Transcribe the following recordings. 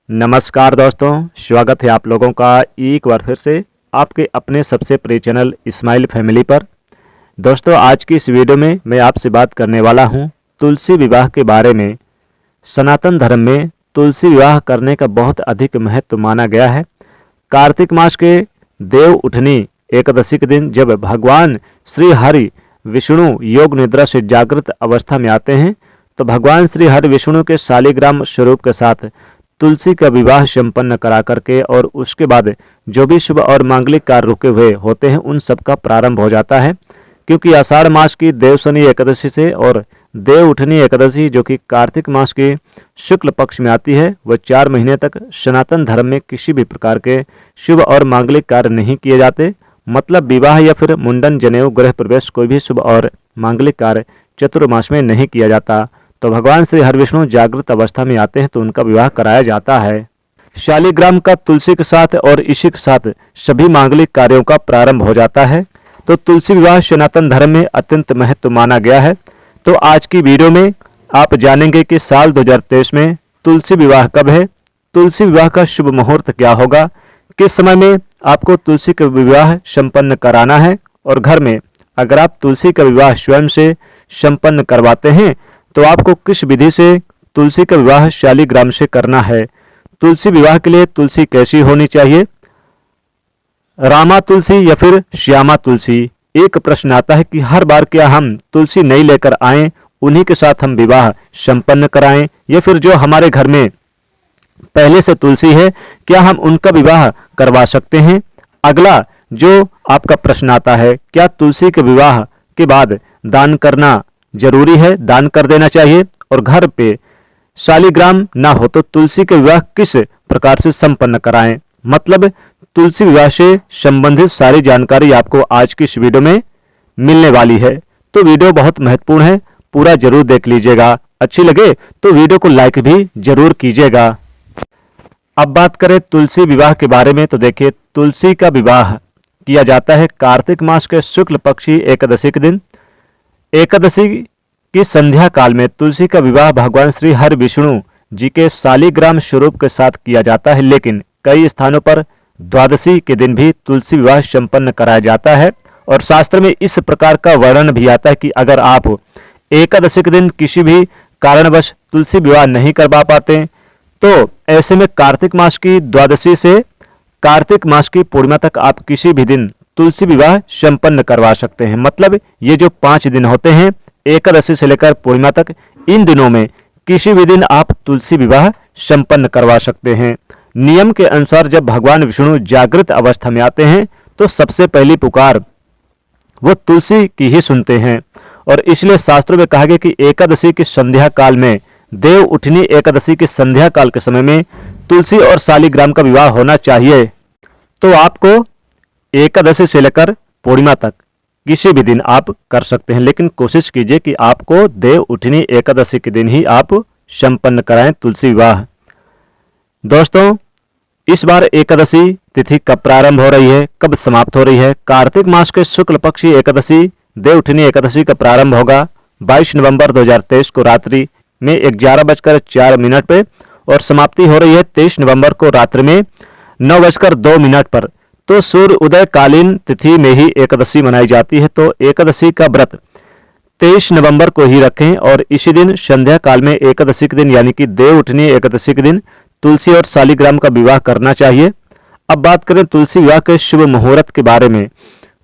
नमस्कार दोस्तों, स्वागत है आप लोगों का एक बार फिर से आपके अपने सबसे प्रिय चैनल इस्माइल फैमिली पर। दोस्तों, आज की इस वीडियो में मैं आपसे बात करने वाला हूं तुलसी विवाह के बारे में। सनातन धर्म में तुलसी विवाह करने का बहुत अधिक महत्व माना गया है। कार्तिक मास के देव उठनी एकादशी के दिन जब भगवान श्री हरि विष्णु योग निद्रा से जागृत अवस्था में आते हैं तो भगवान श्री हरि विष्णु के शालिग्राम स्वरूप के साथ तुलसी का विवाह संपन्न करा करके और उसके बाद जो भी शुभ और मांगलिक कार्य रुके हुए होते हैं उन सब का प्रारंभ हो जाता है। क्योंकि आषाढ़ मास की देवशनी एकादशी से और देव उठनी एकादशी जो कि कार्तिक मास के शुक्ल पक्ष में आती है वह 4 महीने तक सनातन धर्म में किसी भी प्रकार के शुभ और मांगलिक कार्य नहीं किए जाते। मतलब विवाह या फिर मुंडन, जनेऊ, गृह प्रवेश, कोई भी शुभ और मांगलिक कार्य चतुर्मास में नहीं किया जाता। तो भगवान श्री हरि विष्णु जागृत अवस्था में आते हैं तो उनका विवाह कराया जाता है। शालिग्राम का तुलसी के साथ और इसी के साथ सभी मांगलिक कार्यों का प्रारंभ हो जाता है। तो तुलसी विवाह सनातन धर्म में अत्यंत महत्व माना गया है। तो आज की वीडियो में आप जानेंगे कि साल 2023 में तुलसी विवाह कब है, तुलसी विवाह का शुभ मुहूर्त क्या होगा, किस समय में आपको तुलसी का विवाह संपन्न कराना है और घर में अगर आप तुलसी का विवाह स्वयं से संपन्न करवाते हैं तो आपको किस विधि से तुलसी का विवाह शालिग्राम से करना है। तुलसी विवाह के लिए तुलसी कैसी होनी चाहिए, रामा तुलसी या फिर श्यामा तुलसी। एक प्रश्न आता है कि हर बार क्या हम तुलसी नहीं लेकर आएं, उन्हीं के साथ हम विवाह संपन्न कराएं, या फिर जो हमारे घर में पहले से तुलसी है क्या हम उनका विवाह करवा सकते हैं। अगला जो आपका प्रश्न आता है, क्या तुलसी के विवाह के बाद दान करना जरूरी है, दान कर देना चाहिए, और घर पे शालिग्राम ना हो तो तुलसी के विवाह किस प्रकार से संपन्न कराएं। मतलब तुलसी विवाह से संबंधित सारी जानकारी आपको आज की इस वीडियो में मिलने वाली है। तो वीडियो बहुत महत्वपूर्ण है, पूरा जरूर देख लीजिएगा। अच्छी लगे तो वीडियो को लाइक भी जरूर कीजिएगा। अब बात करें तुलसी विवाह के बारे में तो देखिए, तुलसी का विवाह किया जाता है कार्तिक मास के शुक्ल पक्षी एकादशी के दिन। एकादशी की संध्या काल में तुलसी का विवाह भगवान श्री हरि विष्णु जी के शालिग्राम स्वरूप के साथ किया जाता है, लेकिन कई स्थानों पर द्वादशी के दिन भी तुलसी विवाह संपन्न कराया जाता है। और शास्त्र में इस प्रकार का वर्णन भी आता है कि अगर आप एकादशी के दिन किसी भी कारणवश तुलसी विवाह नहीं करवा पाते तो ऐसे में कार्तिक मास की द्वादशी से कार्तिक मास की पूर्णिमा तक आप किसी भी दिन तुलसी विवाह संपन्न करवा सकते हैं। मतलब ये जो 5 दिन होते हैं एकादशी से लेकर पूर्णिमा तक, इन दिनों में किसी भी दिन आप तुलसी विवाह संपन्न करवा सकते हैं। नियम के अनुसार जब भगवान विष्णु जागृत अवस्था में आते हैं तो सबसे पहली पुकार वो तुलसी की ही सुनते हैं। और इसलिए शास्त्रों में कहा गया कि एकादशी की संध्या काल में, देव उठनी एकादशी की संध्या काल के समय में तुलसी और शालिग्राम का विवाह होना चाहिए। तो आपको एकादशी से लेकर पूर्णिमा तक किसी भी दिन आप कर सकते हैं, लेकिन कोशिश कीजिए कि आपको देव उठनी एकादशी के दिन ही आप संपन्न कराएं तुलसी विवाह। दोस्तों, इस बार एकादशी तिथि कब प्रारंभ हो रही है, कब समाप्त हो रही है। कार्तिक मास के शुक्ल पक्षी एकादशी देव उठनी एकादशी का प्रारंभ होगा 22 नवंबर 2023 को रात्रि में 11:04 पे और समाप्ति हो रही है 23 नवंबर को रात्रि में 9:02 पर। तो सूर्य उदय कालीन तिथि में ही एकादशी मनाई जाती है। तो एकादशी का व्रत 23 नवंबर को ही रखें और इसी दिन संध्या काल में एकादशी के दिन यानी कि देव उठनी एकादशी के दिन तुलसी और शालिग्राम का विवाह करना चाहिए। अब बात करें तुलसी विवाह के शुभ मुहूर्त के बारे में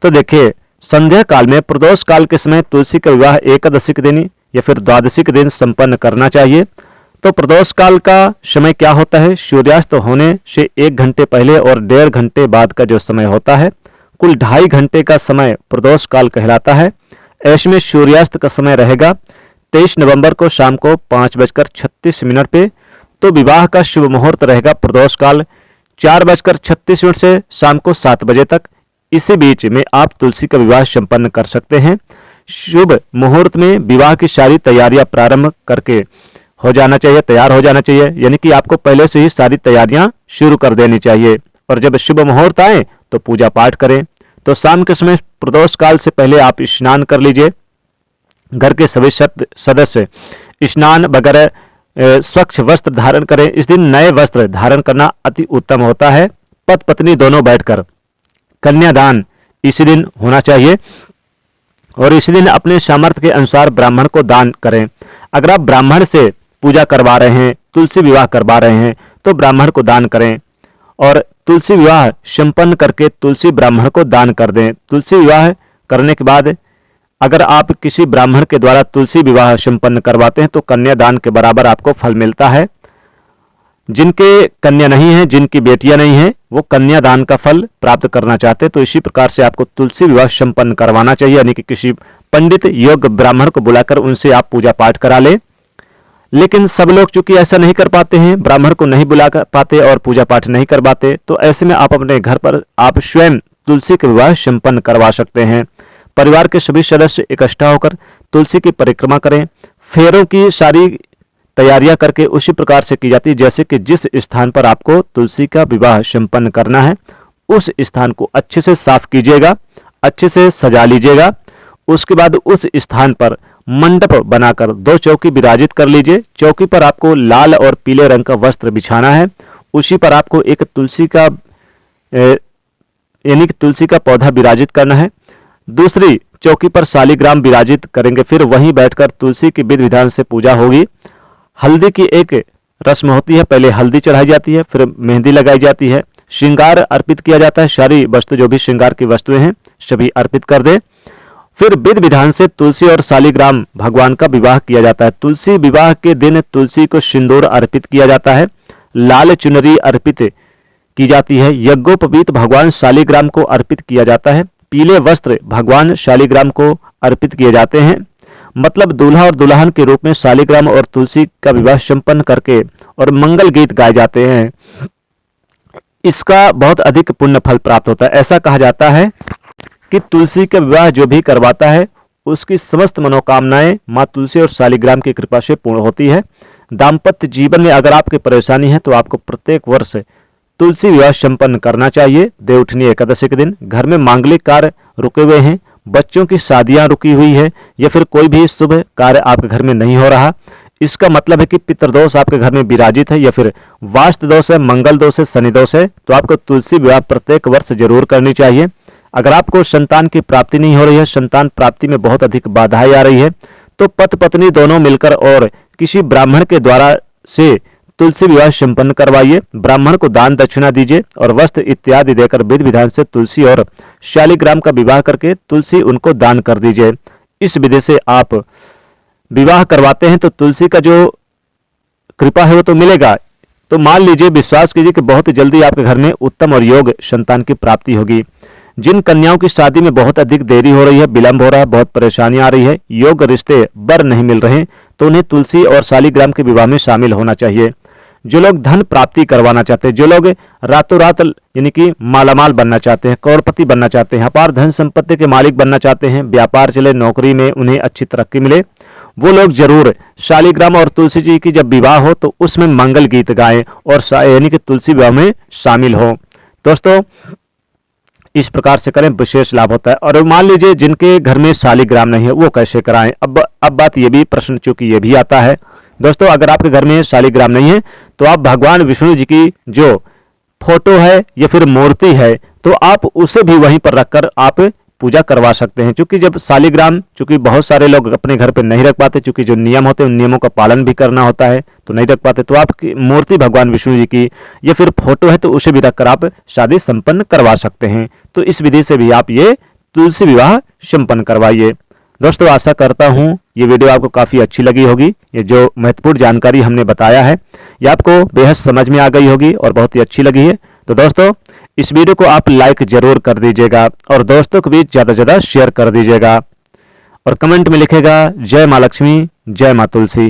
तो देखिए, संध्या काल में प्रदोष काल के समय तुलसी का विवाह एकादशी के दिन या फिर द्वादशी के दिन संपन्न करना चाहिए। तो प्रदोष काल का समय क्या होता है, सूर्यास्त होने से 1 घंटे पहले और 1.5 घंटे बाद का जो समय होता है, कुल 2.5 घंटे का समय प्रदोष काल कहलाता है। ऐसे में सूर्यास्त का समय रहेगा 23 नवंबर को शाम को 5:36 पे। तो विवाह का शुभ मुहूर्त रहेगा प्रदोष काल 4:36 से शाम को 7 बजे तक। इसी बीच में आप तुलसी का विवाह संपन्न कर सकते हैं। शुभ मुहूर्त में विवाह की सारी तैयारियां प्रारंभ करके हो जाना चाहिए, तैयार हो जाना चाहिए, यानी कि आपको पहले से ही सारी तैयारियां शुरू कर देनी चाहिए। और जब शुभ मुहूर्त आए तो पूजा पाठ करें। तो शाम के समय प्रदोष काल से पहले आप स्नान कर लीजिए। घर के सभी सदस्य स्नान वगैरह स्वच्छ वस्त्र धारण करें। इस दिन नए वस्त्र धारण करना अति उत्तम होता है। पति पत्नी दोनों बैठकर कन्यादान इसी दिन होना चाहिए और इसी दिन अपने सामर्थ्य के अनुसार ब्राह्मण को दान करें। अगर आप ब्राह्मण से पूजा करवा रहे हैं, तुलसी विवाह करवा रहे हैं, तो ब्राह्मण को दान करें और तुलसी विवाह संपन्न करके तुलसी ब्राह्मण को दान कर दें। तुलसी विवाह करने के बाद अगर आप किसी ब्राह्मण के द्वारा तुलसी विवाह संपन्न करवाते हैं तो कन्यादान के बराबर आपको फल मिलता है। जिनके कन्या नहीं है, जिनकी बेटियां नहीं है, वो कन्यादान का फल प्राप्त करना चाहते हैं तो इसी प्रकार से आपको तुलसी विवाह संपन्न करवाना चाहिए, यानी कि किसी पंडित योग्य ब्राह्मण को बुलाकर उनसे आप पूजा पाठ करा ले। लेकिन सब लोग चूंकि ऐसा नहीं कर पाते हैं, ब्राह्मण को नहीं बुला पाते और पूजा पाठ नहीं कर पाते, तो ऐसे में आप अपने घर पर आप स्वयं तुलसी के विवाह संपन्न करवा सकते हैं। परिवार के सभी सदस्य इकट्ठा होकर तुलसी की परिक्रमा करें। फेरों की सारी तैयारियां करके उसी प्रकार से की जाती है जैसे कि जिस स्थान पर आपको तुलसी का विवाह संपन्न करना है उस स्थान को अच्छे से साफ कीजिएगा, अच्छे से सजा लीजिएगा। उसके बाद उस स्थान पर मंडप बनाकर 2 चौकी विराजित कर लीजिए। चौकी पर आपको लाल और पीले रंग का वस्त्र बिछाना है। उसी पर आपको एक तुलसी का यानी कि तुलसी का पौधा विराजित करना है। दूसरी चौकी पर शालिग्राम विराजित करेंगे। फिर वहीं बैठकर तुलसी की विधि विधान से पूजा होगी। हल्दी की एक रस्म होती है, पहले हल्दी चढ़ाई जाती है, फिर मेहंदी लगाई जाती है, श्रृंगार अर्पित किया जाता है। सारी वस्तु जो भी श्रृंगार की वस्तुएं हैं सभी अर्पित कर दे। फिर विधि विधान से तुलसी और शालिग्राम भगवान का विवाह किया जाता है। तुलसी विवाह के दिन तुलसी को सिंदूर अर्पित किया जाता है, लाल चुनरी अर्पित की जाती है, यज्ञोपवीत भगवान शालिग्राम को अर्पित किया जाता है, पीले वस्त्र भगवान शालिग्राम को अर्पित किए जाते हैं। मतलब दूल्हा और दुल्हन के रूप में शालिग्राम और तुलसी का विवाह संपन्न करके और मंगल गीत गाए जाते हैं। इसका बहुत अधिक पुण्य फल प्राप्त होता है। ऐसा कहा जाता है कि तुलसी का विवाह जो भी करवाता है उसकी समस्त मनोकामनाएं माँ तुलसी और शालिग्राम की कृपा से पूर्ण होती है। दाम्पत्य जीवन में अगर आपकी परेशानी है तो आपको प्रत्येक वर्ष तुलसी विवाह संपन्न करना चाहिए। देवउठनी एकादशी के दिन घर में मांगलिक कार्य रुके हुए हैं, बच्चों की शादियां रुकी हुई है या फिर कोई भी शुभ कार्य आपके घर में नहीं हो रहा, इसका मतलब है कि पितृदोष आपके घर में विराजित है या फिर वास्तु दोष है, मंगल दोष है, शनि दोष है, तो आपको तुलसी विवाह प्रत्येक वर्ष जरूर करनी चाहिए। अगर आपको संतान की प्राप्ति नहीं हो रही है, संतान प्राप्ति में बहुत अधिक बाधाएं आ रही है, तो पति पत्नी दोनों मिलकर और किसी ब्राह्मण के द्वारा से तुलसी विवाह संपन्न करवाइए। ब्राह्मण को दान दक्षिणा दीजिए और वस्त्र इत्यादि देकर विधि विधान से तुलसी और शालिग्राम का विवाह करके तुलसी उनको दान कर दीजिए। इस विधि से आप विवाह करवाते हैं तो तुलसी का जो कृपा है वो तो मिलेगा। तो मान लीजिए, विश्वास कीजिए कि बहुत जल्दी आपके घर में उत्तम और योग्य संतान की प्राप्ति होगी। जिन कन्याओं की शादी में बहुत अधिक देरी हो रही है, विलंब हो रहा है, बहुत परेशानी आ रही है, योग्य रिश्ते बर नहीं मिल रहे, तो उन्हें तुलसी और शालिग्राम के विवाह में शामिल होना चाहिए। जो लोग धन प्राप्ति करवाना चाहते हैं, जो लोग रातों रात यानी कि मालामाल बनना चाहते हैं, करोड़पति बनना चाहते हैं, अपार धन संपत्ति के मालिक बनना चाहते हैं, व्यापार चले, नौकरी में उन्हें अच्छी तरक्की मिले, वो लोग जरूर शालिग्राम और तुलसी जी की जब विवाह हो तो उसमें मंगल गीत गाएं और यानी कि तुलसी विवाह में शामिल हो। दोस्तों, इस प्रकार से करें, विशेष लाभ होता है। और मान लीजिए जिनके घर में शालिग्राम नहीं है वो कैसे कराएं। अब बात ये भी प्रश्न चूंकि ये भी आता है दोस्तों, अगर आपके घर में शालिग्राम नहीं है तो आप भगवान विष्णु जी की जो फोटो है या फिर मूर्ति है तो आप उसे भी वहीं पर रखकर आप पूजा करवा सकते हैं। क्योंकि जब शालिग्राम, चूंकि बहुत सारे लोग अपने घर पे नहीं रख पाते, क्योंकि जो नियम होते हैं उन नियमों का पालन भी करना होता है तो नहीं रख पाते, तो आपकी मूर्ति भगवान विष्णु जी की या फिर फोटो है तो उसे भी रखकर आप शादी संपन्न करवा सकते हैं। तो इस विधि से भी आप ये तुलसी विवाह संपन्न करवाइए। दोस्तों, आशा करता हूं ये वीडियो आपको काफी अच्छी लगी होगी। ये जो महत्वपूर्ण जानकारी हमने बताया है ये आपको बेहद समझ में आ गई होगी और बहुत ही अच्छी लगी है। तो दोस्तों, इस वीडियो को आप लाइक जरूर कर दीजिएगा और दोस्तों को भी ज्यादा से ज्यादा शेयर कर दीजिएगा और कमेंट में लिखेगा जय मां लक्ष्मी, जय मां तुलसी।